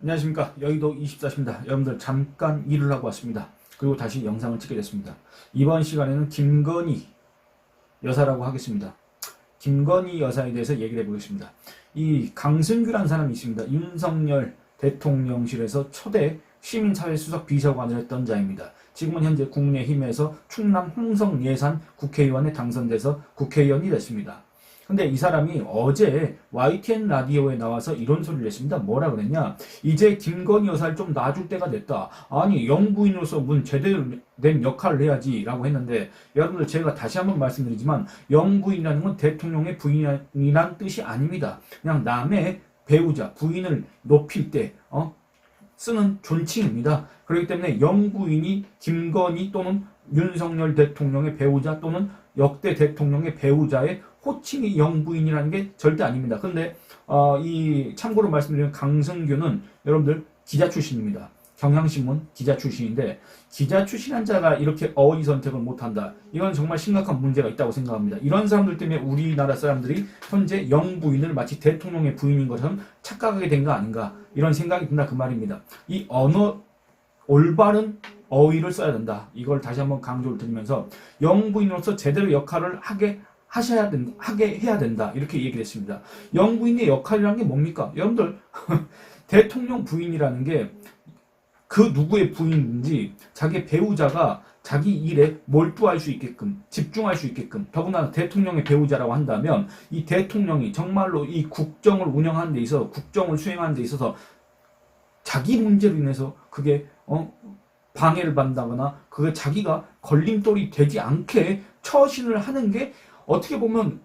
안녕하십니까. 여의도 24시입니다. 여러분들 잠깐 일을 하고 왔습니다. 그리고 다시 영상을 찍게 됐습니다. 이번 시간에는 김건희 여사라고 하겠습니다. 김건희 여사에 대해서 얘기를 해보겠습니다. 이 강승규라는 사람이 있습니다. 윤석열 대통령실에서 초대 시민사회수석 비서관을 했던 자입니다. 지금은 현재 국민의힘에서 충남 홍성 예산 국회의원에 당선돼서 국회의원이 됐습니다. 근데 이 사람이 어제 YTN 라디오에 나와서 이런 소리를 했습니다. 뭐라 그랬냐? 이제 김건희 여사를 좀 놔줄 때가 됐다. 아니, 영부인으로서 문 제대로 된 역할을 해야지 라고 했는데, 여러분들 제가 다시 한번 말씀드리지만 영부인이라는 건 대통령의 부인이란 뜻이 아닙니다. 그냥 남의 배우자, 부인을 높일 때 쓰는 존칭입니다. 그렇기 때문에 영부인이 김건희 또는 윤석열 대통령의 배우자 또는 역대 대통령의 배우자의 호칭이 영부인이라는 게 절대 아닙니다. 근데 이 참고로 말씀드리면 강승규는 여러분들 기자 출신입니다. 경향신문 기자 출신인데, 기자 출신한 자가 이렇게 어휘 선택을 못한다. 이건 정말 심각한 문제가 있다고 생각합니다. 이런 사람들 때문에 우리나라 사람들이 현재 영부인을 마치 대통령의 부인인 것처럼 착각하게 된 거 아닌가, 이런 생각이 든다 그 말입니다. 이 올바른 어휘를 써야 된다. 이걸 다시 한번 강조를 드리면서 영부인으로서 제대로 역할을 하게 해야 된다. 이렇게 얘기를 했습니다. 영부인의 역할이라는 게 뭡니까? 여러분들, 대통령 부인이라는 게 그 누구의 부인인지 자기 배우자가 자기 일에 몰두할 수 있게끔, 집중할 수 있게끔, 더구나 대통령의 배우자라고 한다면 이 대통령이 정말로 이 국정을 운영하는 데 있어서, 국정을 수행하는 데 있어서 자기 문제로 인해서 그게 방해를 받는다거나 그게 자기가 걸림돌이 되지 않게 처신을 하는 게 어떻게 보면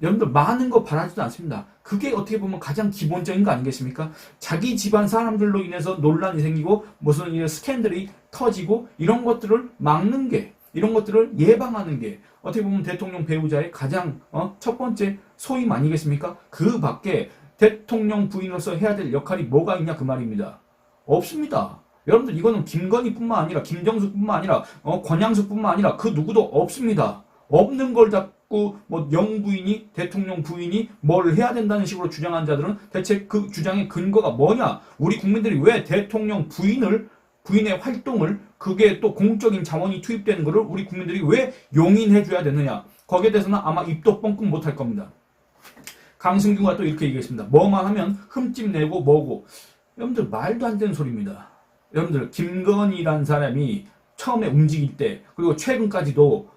여러분들 많은 거 바라지도 않습니다. 그게 어떻게 보면 가장 기본적인 거 아니겠습니까? 자기 집안 사람들로 인해서 논란이 생기고 무슨 스캔들이 터지고 이런 것들을 막는 게, 이런 것들을 예방하는 게 어떻게 보면 대통령 배우자의 가장 첫 번째 소임 아니겠습니까? 그 밖에 대통령 부인으로서 해야 될 역할이 뭐가 있냐 그 말입니다. 없습니다. 여러분들, 이거는 김건희뿐만 아니라 김정숙뿐만 아니라 권양숙뿐만 아니라 그 누구도 없습니다. 없는 걸 자꾸 영부인이, 대통령 부인이 뭘 해야 된다는 식으로 주장한 자들은 대체 그 주장의 근거가 뭐냐? 우리 국민들이 왜 대통령 부인의 활동을, 그게 또 공적인 자원이 투입되는 것을 우리 국민들이 왜 용인해 줘야 되느냐? 거기에 대해서는 아마 입도 뻥끗 못할 겁니다. 강승규가 또 이렇게 얘기했습니다. 뭐만 하면 흠집 내고 뭐고. 여러분들, 말도 안 되는 소리입니다. 여러분들, 김건희라는 사람이 처음에 움직일 때, 그리고 최근까지도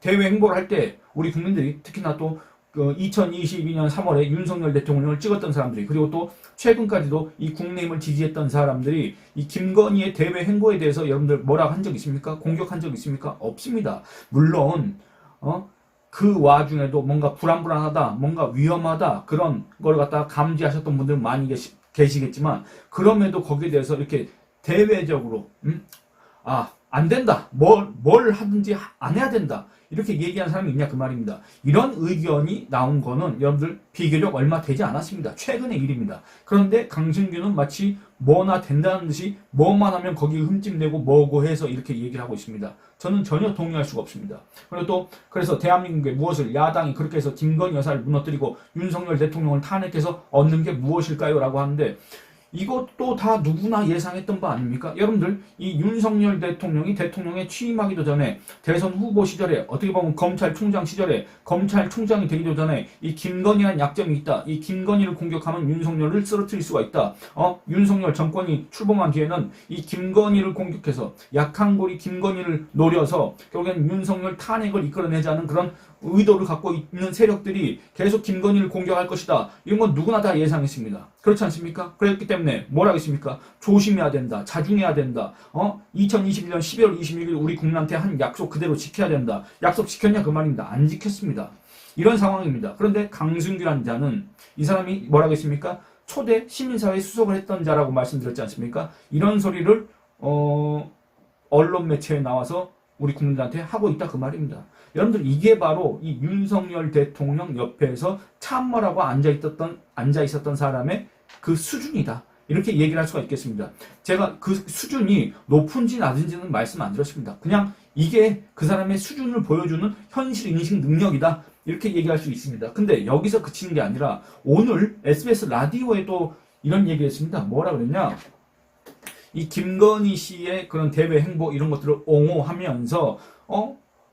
대외 행보를 할 때 우리 국민들이, 특히나 또 2022년 3월에 윤석열 대통령을 찍었던 사람들이, 그리고 또 최근까지도 이 국민의힘을 지지했던 사람들이 이 김건희의 대외 행보에 대해서 여러분들 뭐라고 한 적 있습니까? 공격한 적 있습니까? 없습니다. 물론 그 와중에도 뭔가 불안불안하다, 뭔가 위험하다, 그런 걸 갖다가 감지하셨던 분들 많이 계시겠지만, 그럼에도 거기에 대해서 이렇게 대외적으로 안 된다, 뭘 하든지 안 해야 된다, 이렇게 얘기하는 사람이 있냐 그 말입니다. 이런 의견이 나온 거는 여러분들 비교적 얼마 되지 않았습니다. 최근의 일입니다. 그런데 강승규는 마치 뭐나 된다는 듯이 뭐만 하면 거기 흠집 내고 뭐고 해서 이렇게 얘기를 하고 있습니다. 저는 전혀 동의할 수가 없습니다. 그리고 또 그래서 대한민국에 무엇을, 야당이 그렇게 해서 김건희 여사를 무너뜨리고 윤석열 대통령을 탄핵해서 얻는 게 무엇일까요? 라고 하는데, 이것도 다 누구나 예상했던 바 아닙니까? 여러분들, 이 윤석열 대통령이 대통령에 취임하기도 전에, 대선 후보 시절에, 어떻게 보면 검찰총장 시절에, 검찰총장이 되기도 전에 이 김건희라는 약점이 있다. 이 김건희를 공격하면 윤석열을 쓰러뜨릴 수가 있다. 윤석열 정권이 출범한 뒤에는 이 김건희를 공격해서 약한 고리 김건희를 노려서 결국엔 윤석열 탄핵을 이끌어내자는 그런 의도를 갖고 있는 세력들이 계속 김건희를 공격할 것이다. 이런 건 누구나 다 예상했습니다. 그렇지 않습니까? 그렇기 때문에 뭐라 하겠습니까? 조심해야 된다. 자중해야 된다. 2021년 12월 26일 우리 국민한테 한 약속 그대로 지켜야 된다. 약속 지켰냐 그 말입니다. 안 지켰습니다. 이런 상황입니다. 그런데 강승규라는 자는, 이 사람이 뭐라고 했습니까? 초대 시민사회 수석을 했던 자라고 말씀드렸지 않습니까? 이런 소리를 언론 매체에 나와서 우리 국민들한테 하고 있다 그 말입니다. 여러분들, 이게 바로 이 윤석열 대통령 옆에서 참모라고 앉아 있었던 사람의 그 수준이다. 이렇게 얘기를 할 수가 있겠습니다. 제가 그 수준이 높은지 낮은지는 말씀 안 드렸습니다. 그냥 이게 그 사람의 수준을 보여주는 현실 인식 능력이다. 이렇게 얘기할 수 있습니다. 근데 여기서 그치는 게 아니라 오늘 SBS 라디오에도 이런 얘기를 했습니다. 뭐라 그랬냐? 이 김건희 씨의 그런 대외 행보 이런 것들을 옹호하면서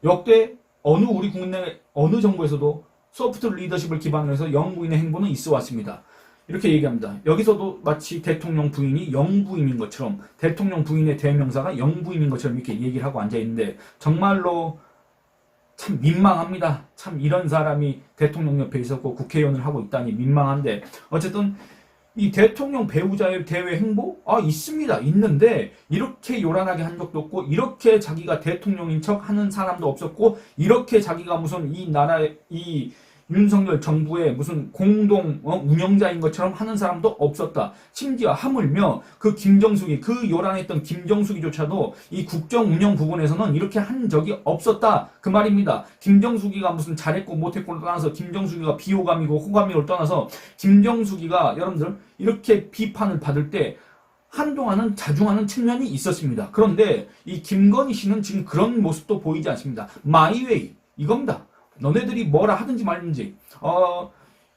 역대 어느 우리 국내 어느 정부에서도 소프트 리더십을 기반으로 해서 영부인의 행보는 있어 왔습니다. 이렇게 얘기합니다. 여기서도 마치 대통령 부인이 영부인인 것처럼 대통령 부인의 대명사가 영부인인 것처럼 이렇게 얘기를 하고 앉아 있는데 정말로 참 민망합니다. 참 이런 사람이 대통령 옆에 있었고 국회의원을 하고 있다니 민망한데 어쨌든 이 대통령 배우자의 대외 행보? 있습니다. 있는데, 이렇게 요란하게 한 적도 없고, 이렇게 자기가 대통령인 척 하는 사람도 없었고, 이렇게 자기가 무슨 이 나라의, 이 윤석열 정부의 무슨 공동 운영자인 것처럼 하는 사람도 없었다. 심지어 하물며 그 김정숙이, 그 요란했던 김정숙이조차도 이 국정 운영 부분에서는 이렇게 한 적이 없었다. 그 말입니다. 김정숙이가 무슨 잘했고 못했고를 떠나서 김정숙이가 비호감이고 호감이고를 떠나서 김정숙이가 여러분들 이렇게 비판을 받을 때 한동안은 자중하는 측면이 있었습니다. 그런데 이 김건희 씨는 지금 그런 모습도 보이지 않습니다. 마이웨이 이겁니다. 너네들이 뭐라 하든지 말든지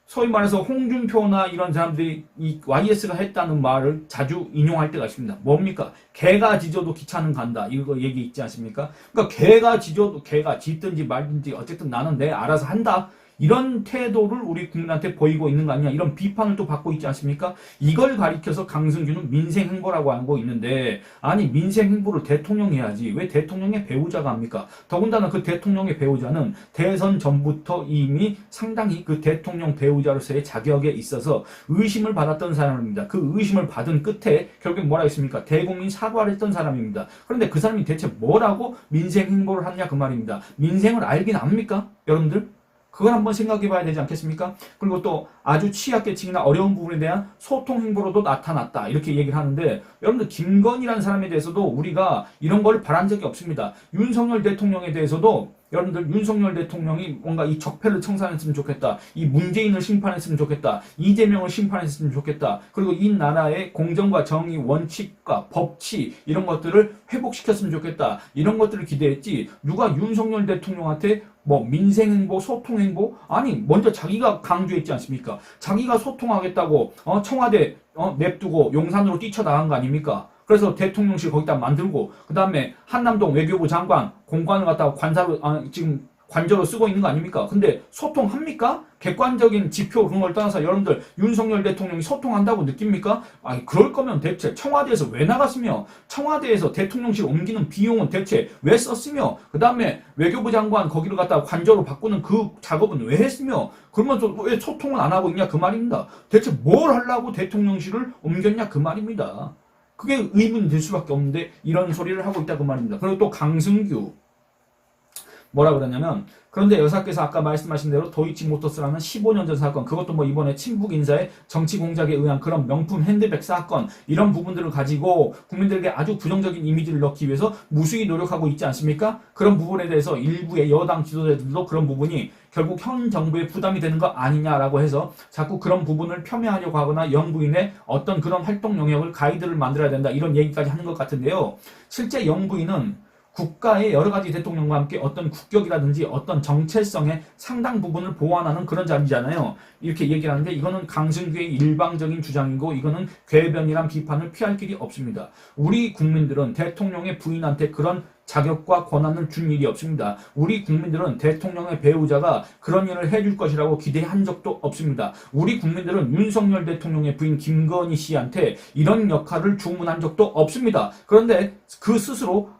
소위 말해서 홍준표나 이런 사람들이 이 YS가 했다는 말을 자주 인용할 때가 있습니다. 뭡니까? 개가 짖어도 기차는 간다. 이거 얘기 있지 않습니까? 그러니까 개가 짖어도 개가 짖든지 말든지 어쨌든 나는 내 알아서 한다. 이런 태도를 우리 국민한테 보이고 있는 거 아니냐 이런 비판을 또 받고 있지 않습니까? 이걸 가리켜서 강승규는 민생행보라고 하고 있는데 아니 민생행보를 대통령이 해야지 왜 대통령의 배우자가 합니까? 더군다나 그 대통령의 배우자는 대선 전부터 이미 상당히 그 대통령 배우자로서의 자격에 있어서 의심을 받았던 사람입니다. 그 의심을 받은 끝에 결국 뭐라 했습니까? 대국민 사과를 했던 사람입니다. 그런데 그 사람이 대체 뭐라고 민생행보를 하느냐 그 말입니다. 민생을 알긴 압니까? 여러분들? 그걸 한번 생각해 봐야 되지 않겠습니까? 그리고 또 아주 취약계층이나 어려운 부분에 대한 소통 행보로도 나타났다. 이렇게 얘기를 하는데 여러분들 김건희라는 사람에 대해서도 우리가 이런 걸 바란 적이 없습니다. 윤석열 대통령에 대해서도 여러분들 윤석열 대통령이 뭔가 이 적폐를 청산했으면 좋겠다. 이 문재인을 심판했으면 좋겠다. 이재명을 심판했으면 좋겠다. 그리고 이 나라의 공정과 정의 원칙과 법치 이런 것들을 회복시켰으면 좋겠다. 이런 것들을 기대했지. 누가 윤석열 대통령한테 뭐 민생행보, 소통행보? 아니 먼저 자기가 강조했지 않습니까? 자기가 소통하겠다고 청와대 냅두고 용산으로 뛰쳐나간 거 아닙니까? 그래서 대통령실 거기다 만들고 그 다음에 한남동 외교부 장관 공관을 갖다가 관사로 지금 관저로 쓰고 있는 거 아닙니까? 근데 소통합니까? 객관적인 지표 그런 걸 떠나서 여러분들 윤석열 대통령이 소통한다고 느낍니까? 아니 그럴 거면 대체 청와대에서 왜 나갔으며 청와대에서 대통령실 옮기는 비용은 대체 왜 썼으며 그 다음에 외교부 장관 거기를 갖다가 관저로 바꾸는 그 작업은 왜 했으며 그러면서 왜 소통을 안 하고 있냐 그 말입니다. 대체 뭘 하려고 대통령실을 옮겼냐 그 말입니다. 그게 의문이 될 수밖에 없는데 이런 소리를 하고 있다 그 말입니다. 그리고 또 강승규 뭐라 그러냐면 그런데 여사께서 아까 말씀하신 대로 도이치모터스라는 15년 전 사건 그것도 뭐 이번에 친북 인사의 정치 공작에 의한 그런 명품 핸드백 사건 이런 부분들을 가지고 국민들에게 아주 부정적인 이미지를 넣기 위해서 무수히 노력하고 있지 않습니까? 그런 부분에 대해서 일부의 여당 지도자들도 그런 부분이 결국 현 정부의 부담이 되는 거 아니냐라고 해서 자꾸 그런 부분을 폄훼하려고 하거나 영부인의 어떤 그런 활동 영역을 가이드를 만들어야 된다 이런 얘기까지 하는 것 같은데요. 실제 영부인은 국가의 여러 가지 대통령과 함께 어떤 국격이라든지 어떤 정체성의 상당 부분을 보완하는 그런 자리잖아요. 이렇게 얘기를 하는데 이거는 강승규의 일방적인 주장이고 이거는 궤변이란 비판을 피할 길이 없습니다. 우리 국민들은 대통령의 부인한테 그런 자격과 권한을 준 일이 없습니다. 우리 국민들은 대통령의 배우자가 그런 일을 해줄 것이라고 기대한 적도 없습니다. 우리 국민들은 윤석열 대통령의 부인 김건희 씨한테 이런 역할을 주문한 적도 없습니다. 그런데 그 스스로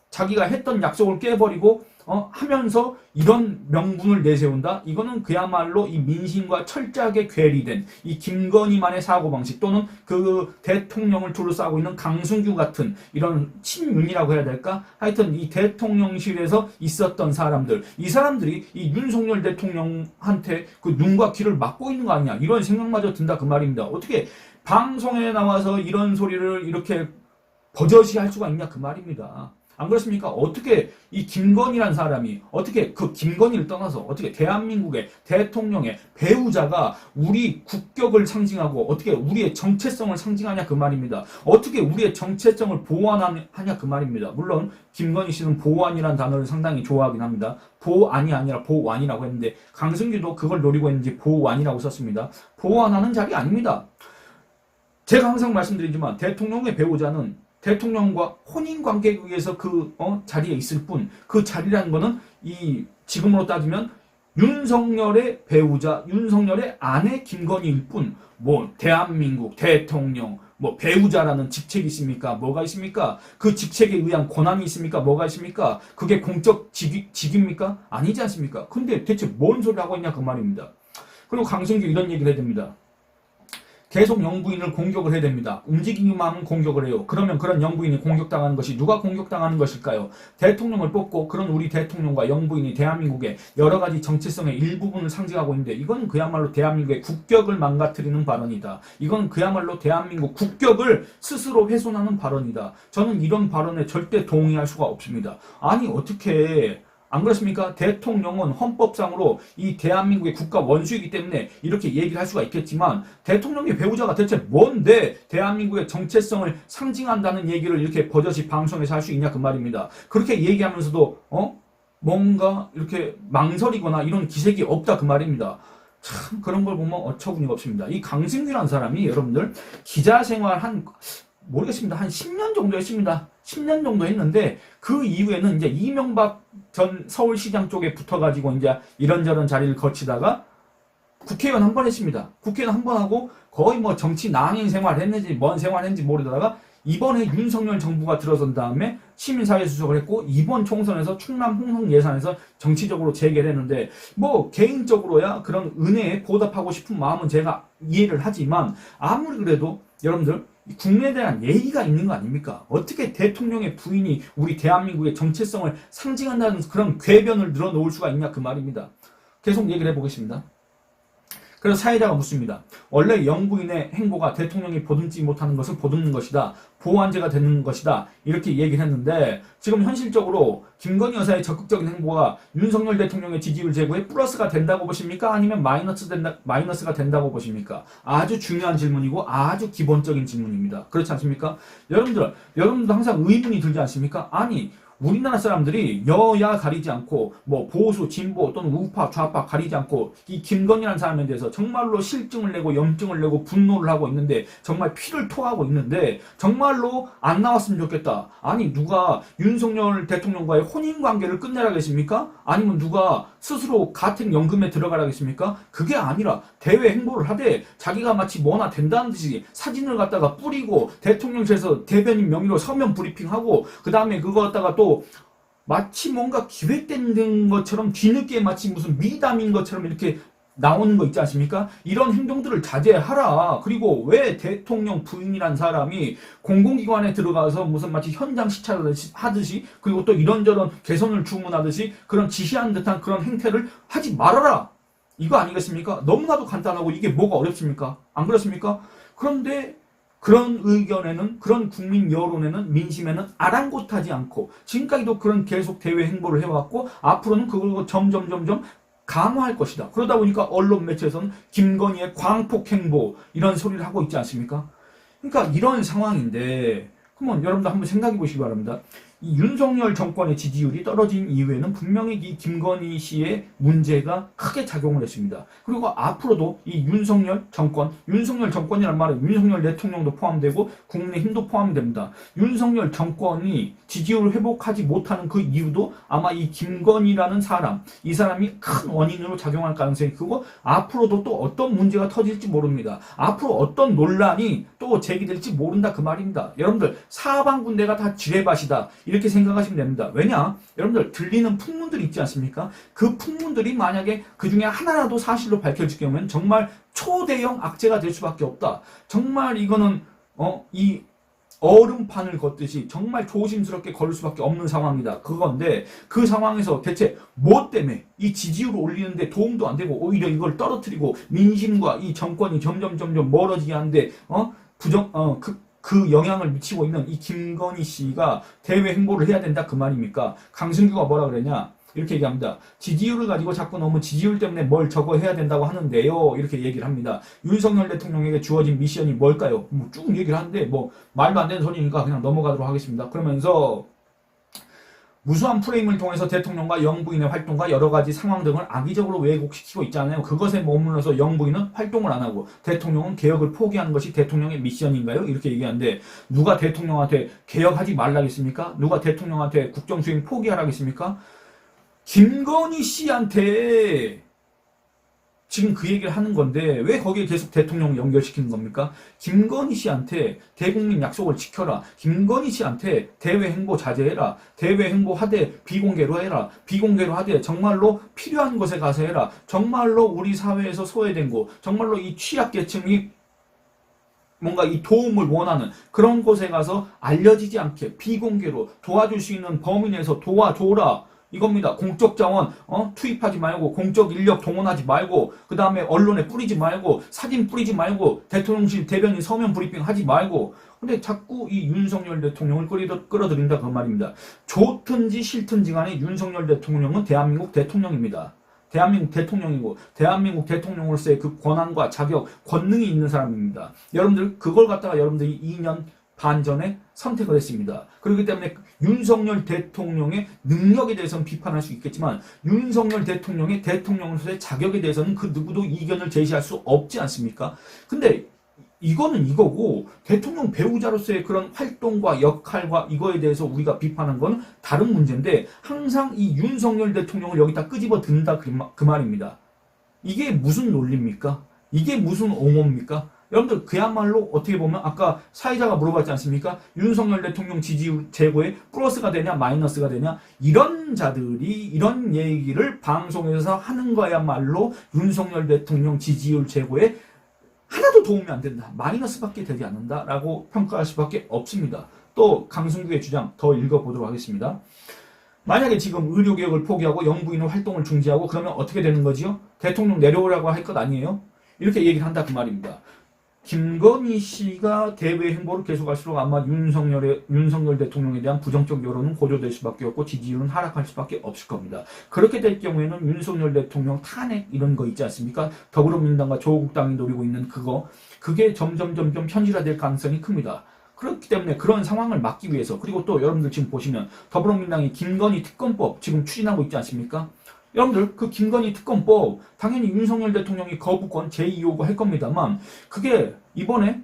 자기가 했던 약속을 깨버리고 하면서 이런 명분을 내세운다? 이거는 그야말로 이 민심과 철저하게 괴리된 이 김건희만의 사고방식 또는 그 대통령을 둘러싸고 있는 강승규 같은 이런 친윤이라고 해야 될까? 하여튼 이 대통령실에서 있었던 사람들 이 사람들이 이 윤석열 대통령한테 그 눈과 귀를 막고 있는 거 아니냐 이런 생각마저 든다 그 말입니다. 어떻게 방송에 나와서 이런 소리를 이렇게 버젓이 할 수가 있냐 그 말입니다. 안 그렇습니까? 어떻게 이 김건희라는 사람이 어떻게 그 김건희를 떠나서 어떻게 대한민국의 대통령의 배우자가 우리 국격을 상징하고 어떻게 우리의 정체성을 상징하냐 그 말입니다. 어떻게 우리의 정체성을 보완하냐 그 말입니다. 물론 김건희 씨는 보완이라는 단어를 상당히 좋아하긴 합니다. 보안이 아니라 보완이라고 했는데 강승규도 그걸 노리고 했는지 보완이라고 썼습니다. 보완하는 자리 아닙니다. 제가 항상 말씀드리지만 대통령의 배우자는 대통령과 혼인관계에 의해서 그 자리에 있을 뿐, 그 자리라는 거는 이 지금으로 따지면 윤석열의 배우자, 윤석열의 아내 김건희일 뿐, 뭐 대한민국 대통령, 뭐 배우자라는 직책이 있습니까? 뭐가 있습니까? 그 직책에 의한 권한이 있습니까? 뭐가 있습니까? 그게 공적 직입니까? 아니지 않습니까? 근데 대체 뭔 소리를 하고 있냐 그 말입니다. 그리고 강승규 이런 얘기를 해야 됩니다. 계속 영부인을 공격을 해야 됩니다. 움직이기만 하면 공격을 해요. 그러면 그런 영부인이 공격당하는 것이 누가 공격당하는 것일까요? 대통령을 뽑고 그런 우리 대통령과 영부인이 대한민국의 여러 가지 정체성의 일부분을 상징하고 있는데 이건 그야말로 대한민국의 국격을 망가뜨리는 발언이다. 이건 그야말로 대한민국 국격을 스스로 훼손하는 발언이다. 저는 이런 발언에 절대 동의할 수가 없습니다. 아니 어떻게 안 그렇습니까? 대통령은 헌법상으로 이 대한민국의 국가 원수이기 때문에 이렇게 얘기를 할 수가 있겠지만 대통령의 배우자가 대체 뭔데 대한민국의 정체성을 상징한다는 얘기를 이렇게 버젓이 방송에서 할 수 있냐 그 말입니다. 그렇게 얘기하면서도 뭔가 이렇게 망설이거나 이런 기색이 없다 그 말입니다. 참 그런 걸 보면 어처구니가 없습니다. 이 강승규라는 사람이 여러분들 기자 생활 모르겠습니다. 한 10년 정도 했습니다. 10년 정도 했는데 그 이후에는 이제 이명박 전 서울시장 쪽에 붙어가지고 이제 이런저런 자리를 거치다가 국회의원 한 번 했습니다. 국회의원 한 번 하고 거의 뭐 정치 낭인 생활 했는지 뭔 생활 했는지 모르다가 이번에 윤석열 정부가 들어선 다음에 시민사회 수석을 했고 이번 총선에서 충남 홍성 예산에서 정치적으로 재개를 했는데 뭐 개인적으로야 그런 은혜에 보답하고 싶은 마음은 제가 이해를 하지만 아무리 그래도 여러분들 국내에 대한 예의가 있는 거 아닙니까? 어떻게 대통령의 부인이 우리 대한민국의 정체성을 상징한다는 그런 궤변을 늘어놓을 수가 있냐 그 말입니다. 계속 얘기를 해보겠습니다. 그래서 사회자가 묻습니다. 원래 영부인의 행보가 대통령이 보듬지 못하는 것을 보듬는 것이다. 보완제가 되는 것이다. 이렇게 얘기를 했는데 지금 현실적으로 김건희 여사의 적극적인 행보가 윤석열 대통령의 지지율 제고에 플러스가 된다고 보십니까? 아니면 마이너스가 된다고 보십니까? 아주 중요한 질문이고 아주 기본적인 질문입니다. 그렇지 않습니까? 여러분들도 항상 의문이 들지 않습니까? 아니 우리나라 사람들이 여야 가리지 않고 뭐 보수, 진보 또는 우파, 좌파 가리지 않고 이 김건희라는 사람에 대해서 정말로 실증을 내고 염증을 내고 분노를 하고 있는데 정말 피를 토하고 있는데 정말로 안 나왔으면 좋겠다. 아니 누가 윤석열 대통령과의 혼인관계를 끝내라겠습니까? 아니면 누가 스스로 가택연금에 들어가라겠습니까? 그게 아니라 대외 행보를 하되 자기가 마치 뭐나 된다는 듯이 사진을 갖다가 뿌리고 대통령실에서 대변인 명의로 서면 브리핑하고 그 다음에 그거 갖다가 또 마치 뭔가 기획된 것처럼 뒤늦게 마치 무슨 미담인 것처럼 이렇게 나오는 거 있지 않습니까? 이런 행동들을 자제하라. 그리고 왜 대통령 부인이란 사람이 공공기관에 들어가서 무슨 마치 현장 시찰하듯이 그리고 또 이런저런 개선을 주문하듯이 그런 지시하는 듯한 그런 행태를 하지 말아라. 이거 아니겠습니까? 너무나도 간단하고 이게 뭐가 어렵습니까? 안 그렇습니까? 그런데 그런 의견에는 그런 국민 여론에는 민심에는 아랑곳하지 않고 지금까지도 그런 계속 대외 행보를 해왔고 앞으로는 그걸 점점 강화할 것이다. 그러다 보니까 언론 매체에서는 김건희의 광폭 행보 이런 소리를 하고 있지 않습니까? 그러니까 이런 상황인데 그러면 여러분들 한번 생각해 보시기 바랍니다. 이 윤석열 정권의 지지율이 떨어진 이후에는 분명히 이 김건희 씨의 문제가 크게 작용을 했습니다. 그리고 앞으로도 이 윤석열 정권이란 말은 윤석열 대통령도 포함되고 국민의힘도 포함이 됩니다. 윤석열 정권이 지지율을 회복하지 못하는 그 이유도 아마 이 김건희라는 사람, 이 사람이 큰 원인으로 작용할 가능성이 크고 앞으로도 또 어떤 문제가 터질지 모릅니다. 앞으로 어떤 논란이 또 제기될지 모른다 그 말입니다. 여러분들 사방군데가 다 지뢰밭이다. 이렇게 생각하시면 됩니다. 왜냐? 여러분들 들리는 풍문들이 있지 않습니까? 그 풍문들이 만약에 그 중에 하나라도 사실로 밝혀질 경우에는 정말 초대형 악재가 될 수밖에 없다. 정말 이거는 이 얼음판을 걷듯이 정말 조심스럽게 걸을 수밖에 없는 상황이다. 그건데 그 상황에서 대체 뭐 때문에 이 지지율을 올리는데 도움도 안 되고 오히려 이걸 떨어뜨리고 민심과 이 정권이 점점 멀어지게 하는데 그 영향을 미치고 있는 이 김건희 씨가 대외 행보를 해야 된다 그 말입니까? 강승규가 뭐라 그러냐? 이렇게 얘기합니다. 지지율을 가지고 자꾸 너무 지지율 때문에 뭘 저거 해야 된다고 하는데요. 이렇게 얘기를 합니다. 윤석열 대통령에게 주어진 미션이 뭘까요? 쭉 얘기를 하는데 말도 안 되는 소리니까 그냥 넘어가도록 하겠습니다. 그러면서 무수한 프레임을 통해서 대통령과 영부인의 활동과 여러 가지 상황 등을 악의적으로 왜곡시키고 있잖아요. 그것에 머물러서 영부인은 활동을 안 하고 대통령은 개혁을 포기하는 것이 대통령의 미션인가요? 이렇게 얘기하는데 누가 대통령한테 개혁하지 말라겠습니까? 누가 대통령한테 국정수행 포기하라겠습니까? 김건희 씨한테 지금 그 얘기를 하는 건데 왜 거기에 계속 대통령 연결시키는 겁니까? 김건희 씨한테 대국민 약속을 지켜라. 김건희 씨한테 대외 행보 자제해라. 대외 행보 하되 비공개로 해라. 비공개로 하되 정말로 필요한 곳에 가서 해라. 정말로 우리 사회에서 소외된 곳, 정말로 이 취약계층이 뭔가 이 도움을 원하는 그런 곳에 가서 알려지지 않게 비공개로 도와줄 수 있는 범위 내에서 도와줘라. 이겁니다. 공적 자원 투입하지 말고 공적 인력 동원하지 말고 그 다음에 언론에 뿌리지 말고 사진 뿌리지 말고 대통령실 대변인 서면 브리핑 하지 말고 근데 자꾸 이 윤석열 대통령을 끌어들인다 그 말입니다. 좋든지 싫든지 간에 윤석열 대통령은 대한민국 대통령입니다. 대한민국 대통령이고 대한민국 대통령으로서의 그 권한과 자격, 권능이 있는 사람입니다. 여러분들 그걸 갖다가 여러분들이 2년 반 전에 선택을 했습니다. 그렇기 때문에 윤석열 대통령의 능력에 대해서는 비판할 수 있겠지만 윤석열 대통령의 대통령으로서의 자격에 대해서는 그 누구도 이견을 제시할 수 없지 않습니까? 근데 이거는 이거고 대통령 배우자로서의 그런 활동과 역할과 이거에 대해서 우리가 비판한 건 다른 문제인데 항상 이 윤석열 대통령을 여기다 끄집어 든다 그 말입니다. 이게 무슨 논리입니까? 이게 무슨 옹호입니까? 여러분들 그야말로 어떻게 보면 아까 사회자가 물어봤지 않습니까? 윤석열 대통령 지지율 제고에 플러스가 되냐 마이너스가 되냐 이런 자들이 이런 얘기를 방송에서 하는 거야말로 윤석열 대통령 지지율 제고에 하나도 도움이 안 된다. 마이너스밖에 되지 않는다라고 평가할 수밖에 없습니다. 또 강승규의 주장 더 읽어보도록 하겠습니다. 만약에 지금 의료개혁을 포기하고 영부인의 활동을 중지하고 그러면 어떻게 되는 거지요? 대통령 내려오라고 할 것 아니에요? 이렇게 얘기를 한다 그 말입니다. 김건희 씨가 대외 행보를 계속할수록 아마 윤석열 대통령에 대한 부정적 여론은 고조될 수밖에 없고 지지율은 하락할 수밖에 없을 겁니다. 그렇게 될 경우에는 윤석열 대통령 탄핵 이런 거 있지 않습니까? 더불어민주당과 조국당이 노리고 있는 그게 점점 현실화될 가능성이 큽니다. 그렇기 때문에 그런 상황을 막기 위해서 그리고 또 여러분들 지금 보시면 더불어민주당이 김건희 특검법 지금 추진하고 있지 않습니까? 여러분들 그 김건희 특검법 당연히 윤석열 대통령이 거부권 제2요구 할 겁니다만 그게 이번에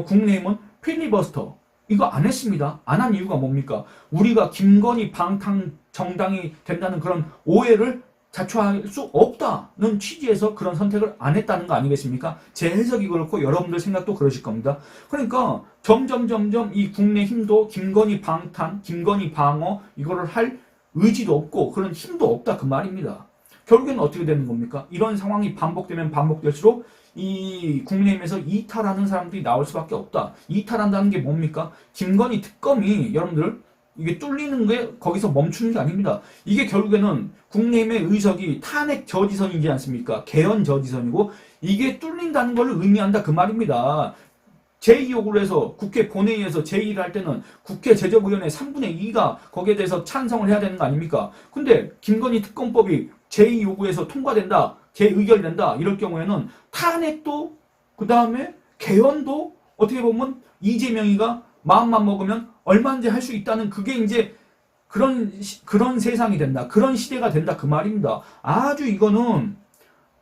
국민의힘은 필리버스터 이거 안 했습니다. 안 한 이유가 뭡니까? 우리가 김건희 방탄 정당이 된다는 그런 오해를 자초할 수 없다는 취지에서 그런 선택을 안 했다는 거 아니겠습니까? 제 해석이 그렇고 여러분들 생각도 그러실 겁니다. 그러니까 점점 이 국내힘도 김건희 방탄, 김건희 방어 이거를 할 의지도 없고 그런 힘도 없다 그 말입니다. 결국에는 어떻게 되는 겁니까? 이런 상황이 반복되면 반복될수록 이 국민의힘에서 이탈하는 사람들이 나올 수밖에 없다. 이탈한다는 게 뭡니까? 김건희 특검이 여러분들 이게 뚫리는 게 거기서 멈추는 게 아닙니다. 이게 결국에는 국민의힘의 의석이 탄핵 저지선이지 않습니까? 개헌 저지선이고 이게 뚫린다는 걸 의미한다 그 말입니다. 제2요구를 해서 국회 본회의에서 제2를 할 때는 국회 제적위원회 3분의 2가 거기에 대해서 찬성을 해야 되는 거 아닙니까? 근데 김건희 특검법이 제2요구에서 통과된다, 재의결된다 이럴 경우에는 탄핵도 그 다음에 개헌도 어떻게 보면 이재명이가 마음만 먹으면 얼마든지 할 수 있다는 그게 이제 그런 세상이 된다. 그런 시대가 된다 그 말입니다. 아주 이거는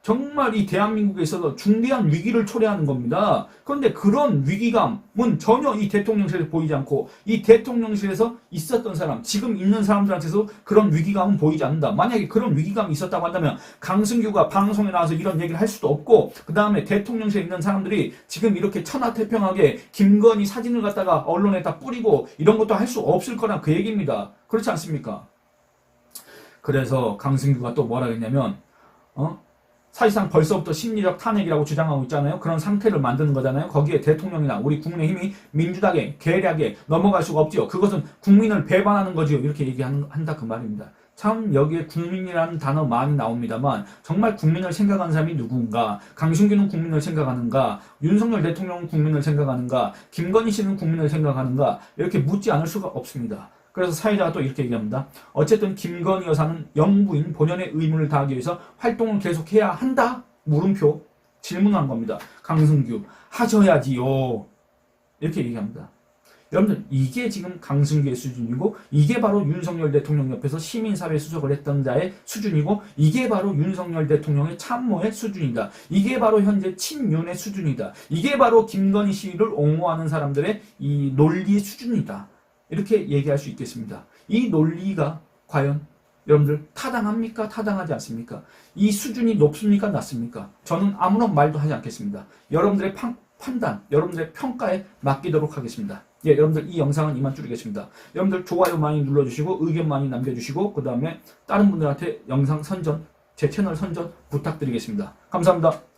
정말 이 대한민국에 있어서 중대한 위기를 초래하는 겁니다. 그런데 그런 위기감은 전혀 이 대통령실에서 보이지 않고 이 대통령실에서 있었던 사람, 지금 있는 사람들한테서 그런 위기감은 보이지 않는다. 만약에 그런 위기감이 있었다고 한다면 강승규가 방송에 나와서 이런 얘기를 할 수도 없고 그 다음에 대통령실에 있는 사람들이 지금 이렇게 천하태평하게 김건희 사진을 갖다가 언론에다 뿌리고 이런 것도 할 수 없을 거란 그 얘기입니다. 그렇지 않습니까? 그래서 강승규가 또 뭐라 했냐면 사실상 벌써부터 심리적 탄핵이라고 주장하고 있잖아요. 그런 상태를 만드는 거잖아요. 거기에 대통령이나 우리 국민의힘이 민주당에 계략에 넘어갈 수가 없지요. 그것은 국민을 배반하는 거지요. 이렇게 얘기한다 그 말입니다. 참 여기에 국민이라는 단어 많이 나옵니다만 정말 국민을 생각하는 사람이 누군가? 강승규는 국민을 생각하는가? 윤석열 대통령은 국민을 생각하는가? 김건희 씨는 국민을 생각하는가? 이렇게 묻지 않을 수가 없습니다. 그래서 사회자가 또 이렇게 얘기합니다. 어쨌든 김건희 여사는 영부인 본연의 의무를 다하기 위해서 활동을 계속해야 한다? 물음표 질문한 겁니다. 강승규 하셔야지요. 이렇게 얘기합니다. 여러분들 이게 지금 강승규의 수준이고 이게 바로 윤석열 대통령 옆에서 시민사회 수석을 했던 자의 수준이고 이게 바로 윤석열 대통령의 참모의 수준이다. 이게 바로 현재 친윤의 수준이다. 이게 바로 김건희 시위를 옹호하는 사람들의 이 논리 수준이다. 이렇게 얘기할 수 있겠습니다. 이 논리가 과연 여러분들 타당합니까? 타당하지 않습니까? 이 수준이 높습니까? 낮습니까? 저는 아무런 말도 하지 않겠습니다. 여러분들의 판단, 여러분들의 평가에 맡기도록 하겠습니다. 예, 여러분들 이 영상은 이만 줄이겠습니다. 여러분들 좋아요 많이 눌러주시고 의견 많이 남겨주시고 그 다음에 다른 분들한테 영상 선전, 제 채널 선전 부탁드리겠습니다. 감사합니다.